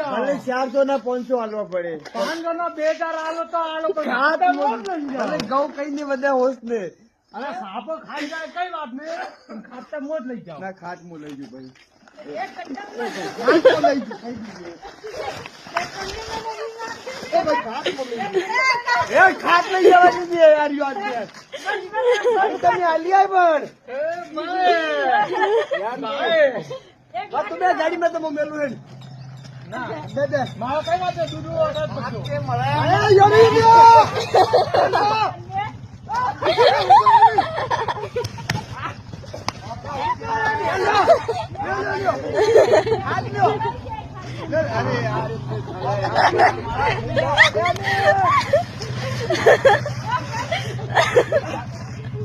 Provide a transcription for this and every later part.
ભલે 400 ના 500 હાલવા પડે 500 ના 2000 આલો તો આલો ભલે ઘઉં કઈ ને બધા હોશ ને અરે સાપો ખાઈ જાય કઈ વાત ને ખાતા મોજ લઈ જાઓ ના ખાટ મો લઈ ગયું ભાઈ ખાટ લઈ જવાની છે યાર યાર તમે હાલી આય પણ તમે ગાડીમાં તમે મેલું હે ના દે મારો કઈ વાત છે દૂધ ઓર્ડર કરજો કે મળે અરે યોડી ગયો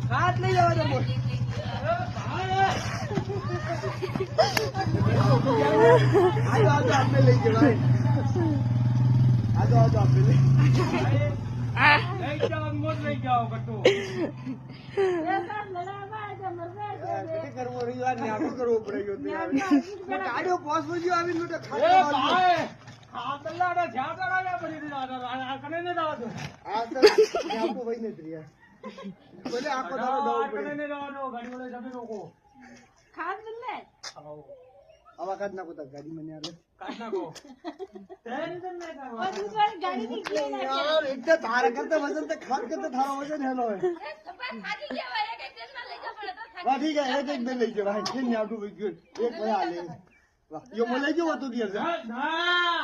હાથ લઈ જવા દો આપણે લઈ જવાય આજો આપણે લઈ જાઓ મોજ લઈ જાઓ કટુ કરવો રહ્યો ને આખું કરવું પડે ગાડીઓ પોસવું જો આવી નો ખાતલા ઝાડા પડી આ કને ને દાવ દો આ તો આખું વઈ ને ત્રિયા બોલે આખો દાડો દઉં કને પડે ને દાવ દો ગાડી વાળા જમી લોકો ખાદ લે આવા કાઢ નાખો તા ગાડી મને આલે કાઢ નાખો ટેન્શન ન કરો બધું વાર ગાડી નીકળી નાખે યાર એક તો તારા કરતા વજન તો ખાટ કરતા થારો વજન હેલો હે ખાધી કેવા એક એક જન્મ લઈ જવો પડે તો વાહ ઠીક હે એક એક બે લઈ જાવ ભાઈ કેમ આવડું વઈ ગયું એક ભાઈ આલે વાહ યો મને લઈ જવો તો દિયર ના